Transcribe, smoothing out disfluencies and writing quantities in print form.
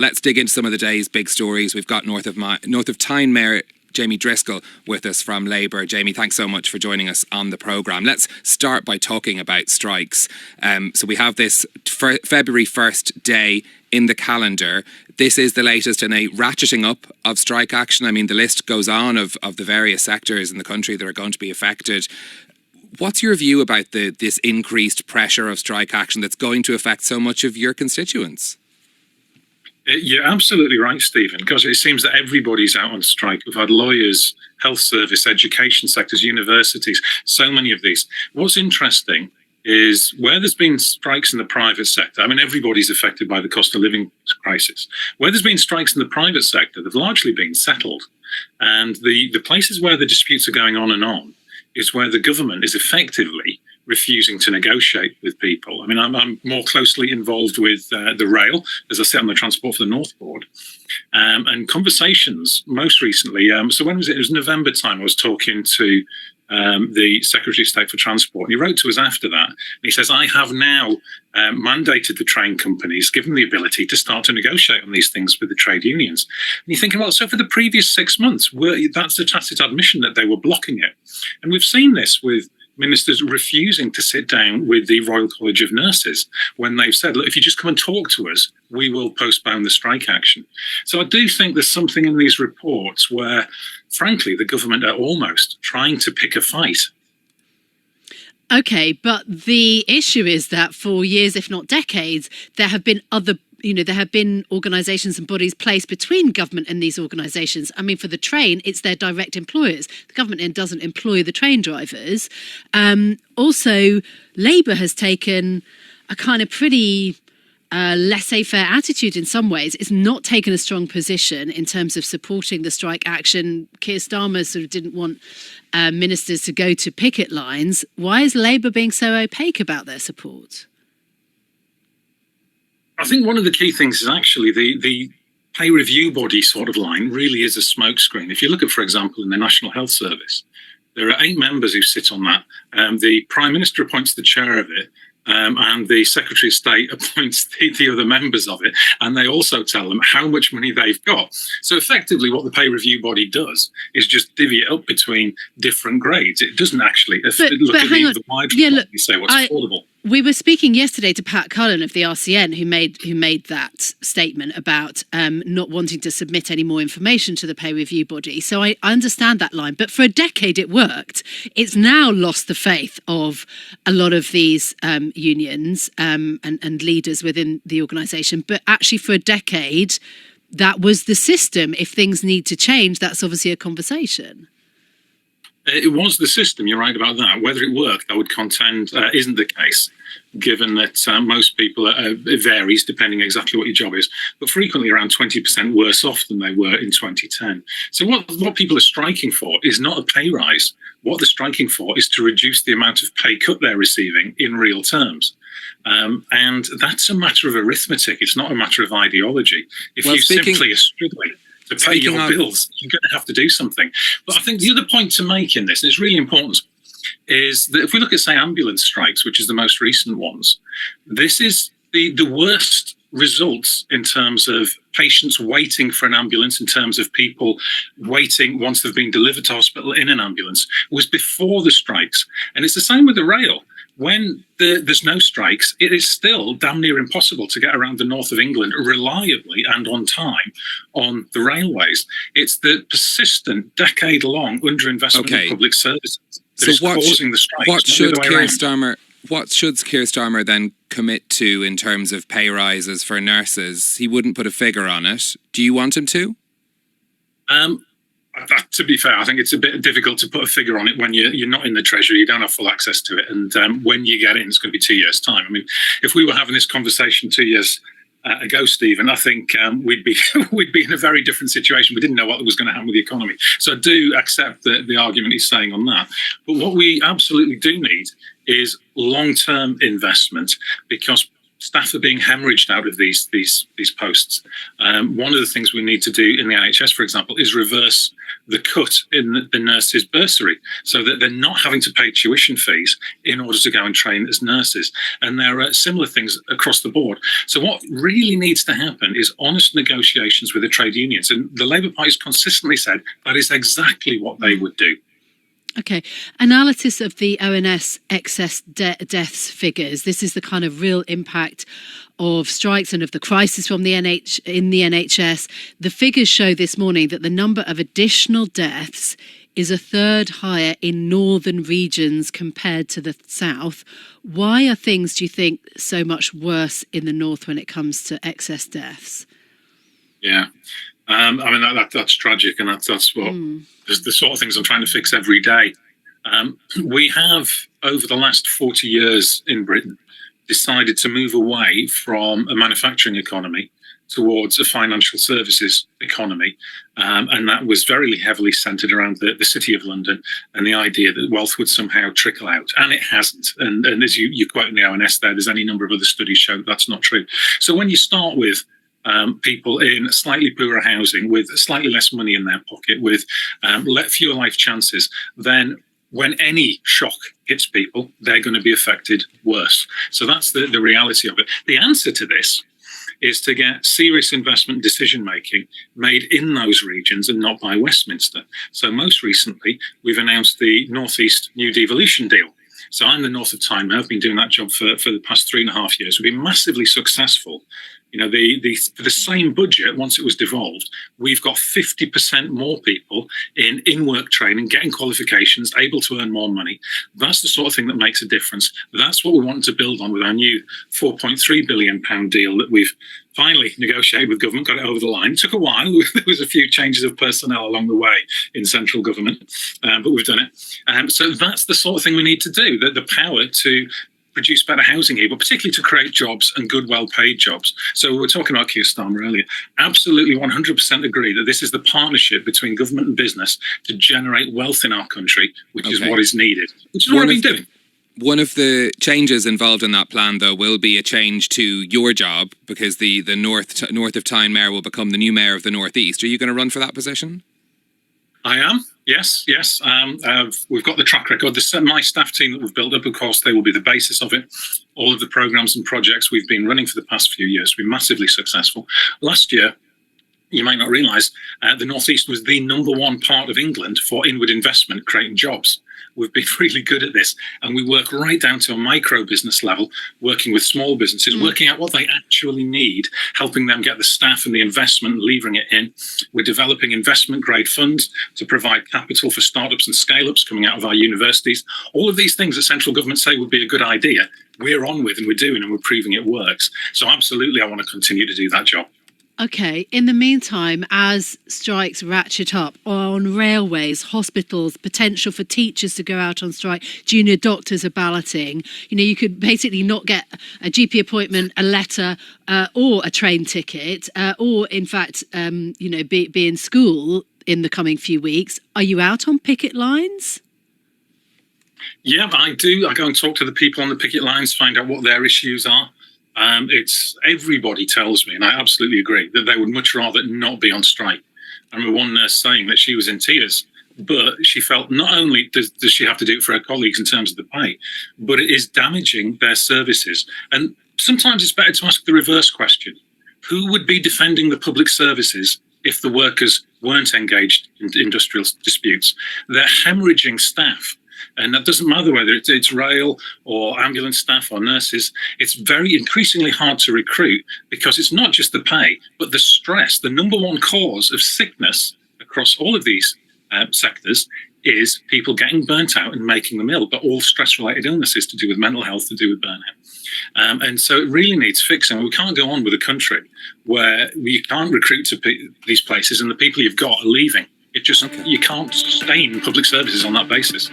Let's dig into some of the day's big stories. We've got North of Tyne Mayor Jamie Driscoll with us from Labour. Jamie, thanks so much for joining us on the programme. Let's start by talking about strikes. So we have this February 1st day in the calendar. This is the latest in a ratcheting up of strike action. I mean, the list goes on of the various sectors in the country that are going to be affected. What's your view about this increased pressure of strike action that's going to affect so much of your constituents? You're absolutely right, Stephen, because it seems that everybody's out on strike. We've had lawyers, health service, education sectors, universities, so many of these. What's interesting is where there's been strikes in the private sector, I mean, everybody's affected by the cost of living crisis. Where there's been strikes in the private sector, they've largely been settled. And the places where the disputes are going on is where the government is effectively refusing to negotiate with people. I mean, I'm more closely involved with the rail, as I sit on the Transport for the North Board, and conversations most recently. So when was it? It was November time. I was talking to the Secretary of State for Transport, and he wrote to us after that. And he says, I have now mandated the train companies, given the ability to start to negotiate on these things with the trade unions. And you're thinking, well, so for the previous 6 months, that's a tacit admission that they were blocking it. And we've seen this with ministers refusing to sit down with the Royal College of Nurses when they've said, look, if you just come and talk to us, we will postpone the strike action. So I do think there's something in these reports where, frankly, the government are almost trying to pick a fight. Okay, but the issue is that for years, if not decades, there have been organisations and bodies placed between government and these organisations. I mean, for the train, it's their direct employers. The government then doesn't employ the train drivers. Also, Labour has taken a kind of pretty laissez-faire attitude in some ways. It's not taken a strong position in terms of supporting the strike action. Keir Starmer sort of didn't want ministers to go to picket lines. Why is Labour being so opaque about their support? I think one of the key things is actually the pay review body sort of line really is a smokescreen. If you look at, for example, in the National Health Service, there are 8 members who sit on that. The Prime Minister appoints the chair of it, and the Secretary of State appoints the other members of it, and they also tell them how much money they've got. So effectively what the pay review body does is just divvy it up between different grades. It doesn't actually look at the wide and say what's affordable. We were speaking yesterday to Pat Cullen of the RCN, who made that statement about not wanting to submit any more information to the pay review body. So I understand that line. But for a decade it worked. It's now lost the faith of a lot of these unions and leaders within the organisation. But actually for a decade, that was the system. If things need to change, that's obviously a conversation. It was the system, you're right about that. Whether it worked, I would contend, isn't the case, given that most people, it varies depending exactly what your job is, but frequently around 20% worse off than they were in 2010. So what people are striking for is not a pay rise. What they're striking for is to reduce the amount of pay cut they're receiving in real terms. And that's a matter of arithmetic. It's not a matter of ideology. If you simply are struggling to pay your bills, you're going to have to do something. But I think the other point to make in this, and it's really important, is that if we look at, say, ambulance strikes, which is the most recent ones, this is the worst results in terms of patients waiting for an ambulance, in terms of people waiting once they've been delivered to hospital in an ambulance, was before the strikes. And it's the same with the rail. When there's no strikes, it is still damn near impossible to get around the north of England reliably and on time on the railways. It's the persistent, decade-long underinvestment in public services that is causing the strikes. What should Keir Starmer then commit to in terms of pay rises for nurses? He wouldn't put a figure on it. Do you want him to? To be fair, I think it's a bit difficult to put a figure on it when you're not in the Treasury, you don't have full access to it. And when you get in, it's going to be 2 years' time. I mean, if we were having this conversation 2 years ago, Stephen, I think we'd be in a very different situation. We didn't know what was going to happen with the economy. So I do accept the argument he's saying on that. But what we absolutely do need is long-term investment, because staff are being hemorrhaged out of these posts. One of the things we need to do in the NHS, for example, is reverse the cut in the nurses' bursary so that they're not having to pay tuition fees in order to go and train as nurses. And there are similar things across the board. So what really needs to happen is honest negotiations with the trade unions. And the Labour Party has consistently said that is exactly what they would do. Okay. Analysis of the ONS excess deaths figures. This is the kind of real impact of strikes and of the crisis from the NHS. The figures show this morning that the number of additional deaths is a third higher in northern regions compared to the south. Why are things, do you think, so much worse in the north when it comes to excess deaths? Yeah. I mean, that's tragic, and that's what the sort of things I'm trying to fix every day. We have, over the last 40 years in Britain, decided to move away from a manufacturing economy towards a financial services economy. And that was very heavily centred around the City of London and the idea that wealth would somehow trickle out. And it hasn't. And as you quote in the ONS there's any number of other studies show that that's not true. So when you start with people in slightly poorer housing with slightly less money in their pocket, with fewer life chances, then when any shock hits people, they're going to be affected worse. So that's the reality of it. The answer to this is to get serious investment decision making made in those regions and not by Westminster. So most recently, we've announced the North East New Devolution deal. So I'm the North of Tyne. I've been doing that job for the past 3.5 years. We've been massively successful. You know, for the same budget, once it was devolved, we've got 50% more people in work training, getting qualifications, able to earn more money. That's the sort of thing that makes a difference. That's what we want to build on with our new £4.3 billion deal that we've finally negotiated with government, got it over the line. It took a while. There was a few changes of personnel along the way in central government, but we've done it. So that's the sort of thing we need to do, the power to produce better housing here, but particularly to create jobs and good, well-paid jobs. So we were talking about Keir Starmer earlier. Absolutely 100% agree that this is the partnership between government and business to generate wealth in our country, which is what is needed, which is what we've been doing. One of the changes involved in that plan, though, will be a change to your job, because the North of Tyne mayor will become the new mayor of the North East. Are you going to run for that position? I am. Yes. We've got the track record. My staff team that we've built up, of course, they will be the basis of it. All of the programmes and projects we've been running for the past few years have been massively successful. Last year, you might not realise, the North East was the number one part of England for inward investment, creating jobs. We've been really good at this, and we work right down to a micro business level, working with small businesses, working out what they actually need, helping them get the staff and the investment, levering it in. We're developing investment grade funds to provide capital for startups and scale-ups coming out of our universities. All of these things that central government say would be a good idea, we're on with and we're doing, and we're proving it works. So absolutely, I want to continue to do that job. Okay. In the meantime, as strikes ratchet up on railways, hospitals, potential for teachers to go out on strike, junior doctors are balloting. You know, you could basically not get a GP appointment, a letter, or a train ticket, or in fact, be in school in the coming few weeks. Are you out on picket lines? Yeah, I do. I go and talk to the people on the picket lines, find out what their issues are. Everybody tells me, and I absolutely agree, that they would much rather not be on strike. I remember one nurse saying that she was in tears, but she felt not only does she have to do it for her colleagues in terms of the pay, but it is damaging their services. And sometimes it's better to ask the reverse question. Who would be defending the public services if the workers weren't engaged in industrial disputes? They're hemorrhaging staff. And that doesn't matter whether it's rail or ambulance staff or nurses. It's very increasingly hard to recruit because it's not just the pay, but the stress. The number one cause of sickness across all of these sectors is people getting burnt out and making them ill, but all stress-related illnesses to do with mental health, to do with burnout. And so it really needs fixing. We can't go on with a country where you can't recruit to these places and the people you've got are leaving. You can't sustain public services on that basis.